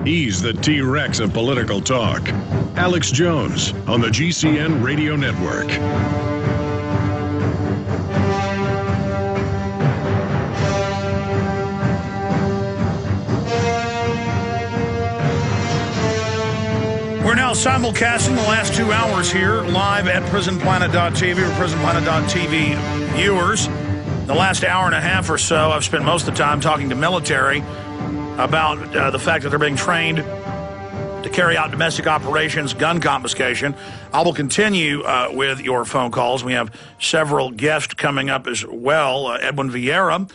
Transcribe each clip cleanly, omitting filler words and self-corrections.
He's the T-Rex of political talk. Alex Jones on the GCN Radio Network. We're now simulcasting the last 2 hours here live at PrisonPlanet.tv or PrisonPlanet.tv viewers. The last hour and a half or so, I've spent most of the time talking to military about the fact that they're being trained to carry out domestic operations, gun confiscation. I will continue with your phone calls. We have several guests coming up as well. Edwin Vieira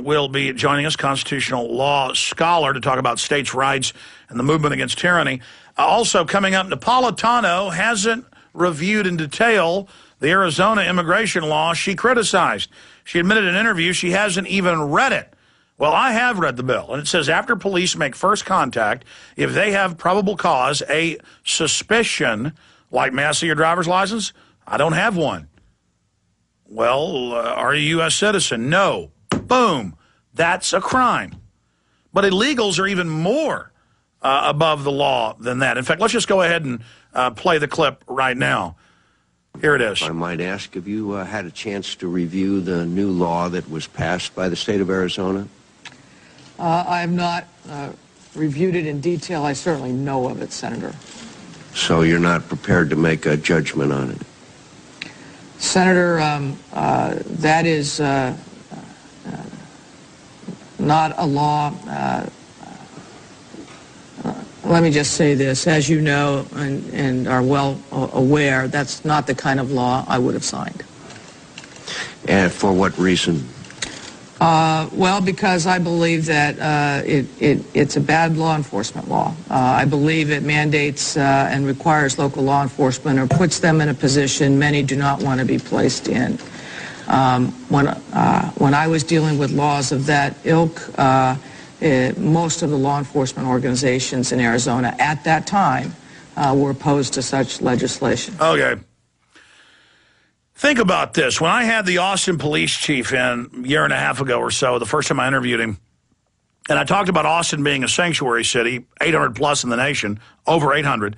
will be joining us, constitutional law scholar, to talk about states' rights and the movement against tyranny. Also coming up, Napolitano hasn't reviewed in detail the Arizona immigration law she criticized. She admitted in an interview she hasn't even read it. Well, I have read the bill, and it says after police make first contact, if they have probable cause, a suspicion, like may I see your driver's license? I don't have one. Well, are you a U.S. citizen? No. Boom. That's a crime. But illegals are even more above the law than that. In fact, let's just go ahead and play the clip right now. Here it is. I might ask, have you had a chance to review the new law that was passed by the state of Arizona? I have not reviewed it in detail. I certainly know of it, Senator. So you're not prepared to make a judgment on it? Senator, that is not a law. Let me just say this. As you know and are well aware, that's not the kind of law I would have signed. And for what reason? Well, because I believe that it's a bad law enforcement law. I believe it mandates and requires local law enforcement or puts them in a position many do not want to be placed in. When I was dealing with laws of that ilk, most of the law enforcement organizations in Arizona at that time were opposed to such legislation. Okay. Think about this. When I had the Austin police chief in a year and a half ago or so, the first time I interviewed him, and I talked about Austin being a sanctuary city, 800 plus in the nation, over 800.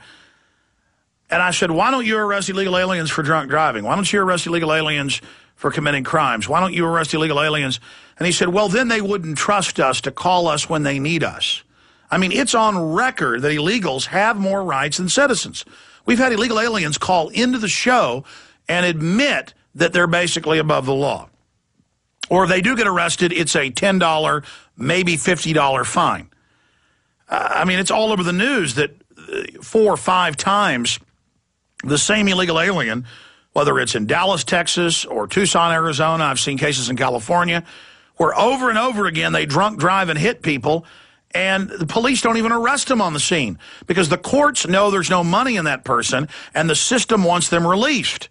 And I said, why don't you arrest illegal aliens for drunk driving? Why don't you arrest illegal aliens for committing crimes? Why don't you arrest illegal aliens? And he said, well, then they wouldn't trust us to call us when they need us. I mean, it's on record that illegals have more rights than citizens. We've had illegal aliens call into the show and admit that they're basically above the law. Or if they do get arrested, it's a $10, maybe $50 fine. I mean, it's all over the news that 4 or 5 times the same illegal alien, whether it's in Dallas, Texas, or Tucson, Arizona, I've seen cases in California, where over and over again they drunk drive and hit people, and the police don't even arrest them on the scene because the courts know there's no money in that person, and the system wants them released.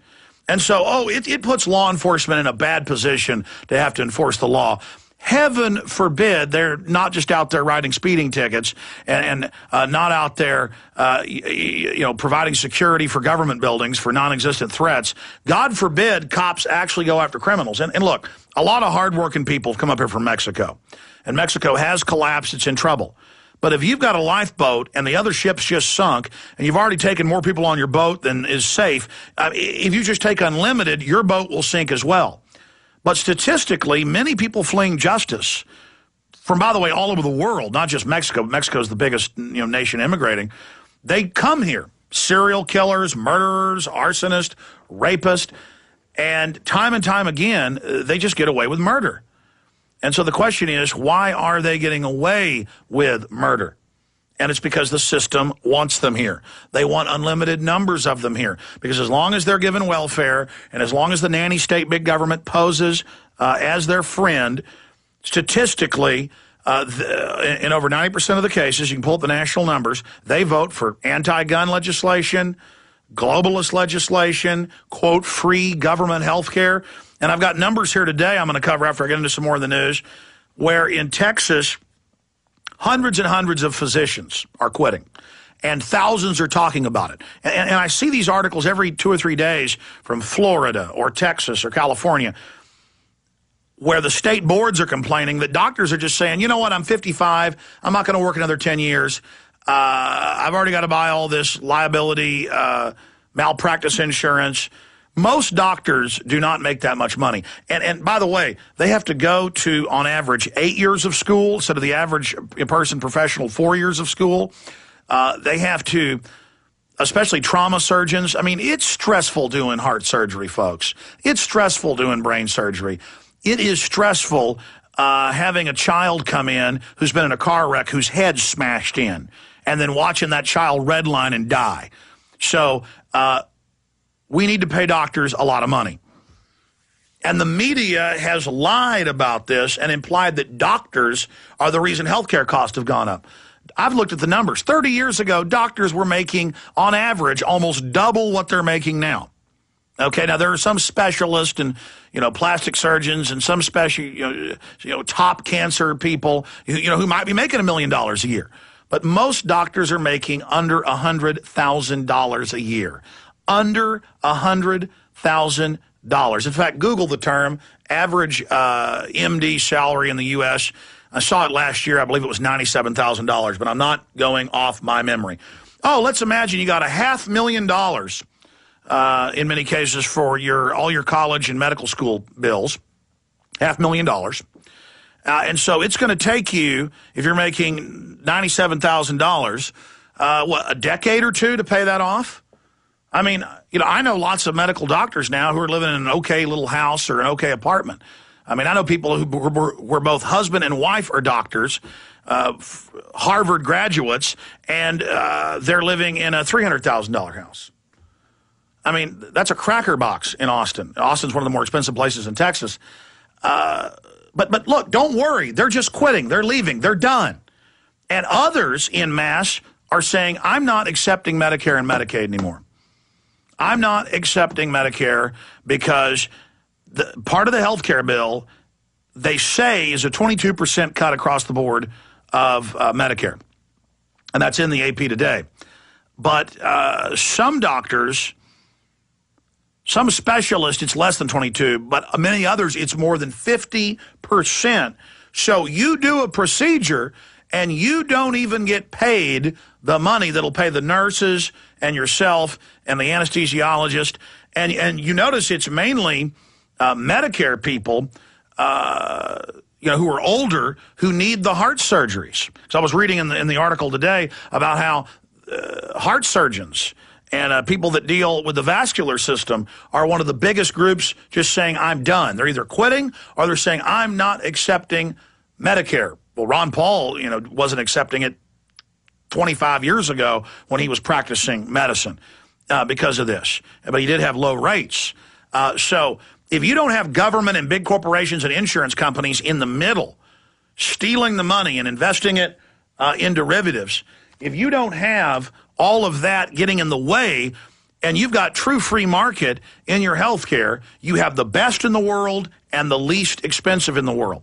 And so, it puts law enforcement in a bad position to have to enforce the law. Heaven forbid they're not just out there writing speeding tickets and not out there, providing security for government buildings for non-existent threats. God forbid cops actually go after criminals. And look, a lot of hardworking people have come up here from Mexico, and Mexico has collapsed. It's in trouble. But if you've got a lifeboat and the other ship's just sunk and you've already taken more people on your boat than is safe, if you just take unlimited, your boat will sink as well. But statistically, many people fleeing justice from, by the way, all over the world, not just Mexico. Mexico's the biggest nation immigrating. They come here, serial killers, murderers, arsonists, rapists, and time again, they just get away with murder. And so the question is, why are they getting away with murder? And it's because the system wants them here. They want unlimited numbers of them here. Because as long as they're given welfare, and as long as the nanny state big government poses as their friend, statistically, in over 90% of the cases, you can pull up the national numbers, they vote for anti-gun legislation, globalist legislation, quote, free government health care. And I've got numbers here today I'm going to cover after I get into some more of the news, where in Texas, hundreds and hundreds of physicians are quitting, and thousands are talking about it. And I see these articles every 2 or 3 days from Florida or Texas or California, where the state boards are complaining that doctors are just saying, you know what, I'm 55, I'm not going to work another 10 years. I've already got to buy all this liability, malpractice insurance. Most doctors do not make that much money. And by the way, they have to go to, on average, 8 years of school instead of the average person professional 4 years of school. They have to, especially trauma surgeons. I mean, it's stressful doing heart surgery, folks. It's stressful doing brain surgery. It is stressful having a child come in who's been in a car wreck whose head's smashed in, and then watching that child redline and die. So we need to pay doctors a lot of money. And the media has lied about this and implied that doctors are the reason healthcare costs have gone up. I've looked at the numbers. 30 years ago, doctors were making, on average, almost double what they're making now. Okay, now there are some specialists and, plastic surgeons and some special, top cancer people, who might be making $1 million a year. But most doctors are making under $100,000 a year. Under $100,000. In fact, Google the term average MD salary in the U.S. I saw it last year. I believe it was $97,000, but I'm not going off my memory. Oh, let's imagine you got $500,000 in many cases for all your college and medical school bills. $500,000. And so it's going to take you, if you're making $97,000, a decade or two to pay that off? I mean, I know lots of medical doctors now who are living in an okay little house or an okay apartment. I mean, I know people who were both husband and wife are doctors, Harvard graduates, and they're living in a $300,000 house. I mean, that's a cracker box in Austin. Austin's one of the more expensive places in Texas. But look, don't worry. They're just quitting. They're leaving. They're done. And others in mass are saying, I'm not accepting Medicare and Medicaid anymore. I'm not accepting Medicare because part of the health care bill, they say, is a 22% cut across the board of Medicare. And that's in the AP today. But some doctors, some specialists, it's less than 22, but many others, it's more than 50%. So you do a procedure and you don't even get paid the money that'll pay the nurses and yourself and the anesthesiologist. And you notice it's mainly Medicare people, who are older who need the heart surgeries. So I was reading in the article today about how heart surgeons and people that deal with the vascular system are one of the biggest groups just saying, I'm done. They're either quitting or they're saying, I'm not accepting Medicare. Well, Ron Paul, wasn't accepting it 25 years ago when he was practicing medicine because of this. But he did have low rates. So if you don't have government and big corporations and insurance companies in the middle stealing the money and investing it in derivatives, if you don't have all of that getting in the way and you've got true free market in your health care, you have the best in the world and the least expensive in the world.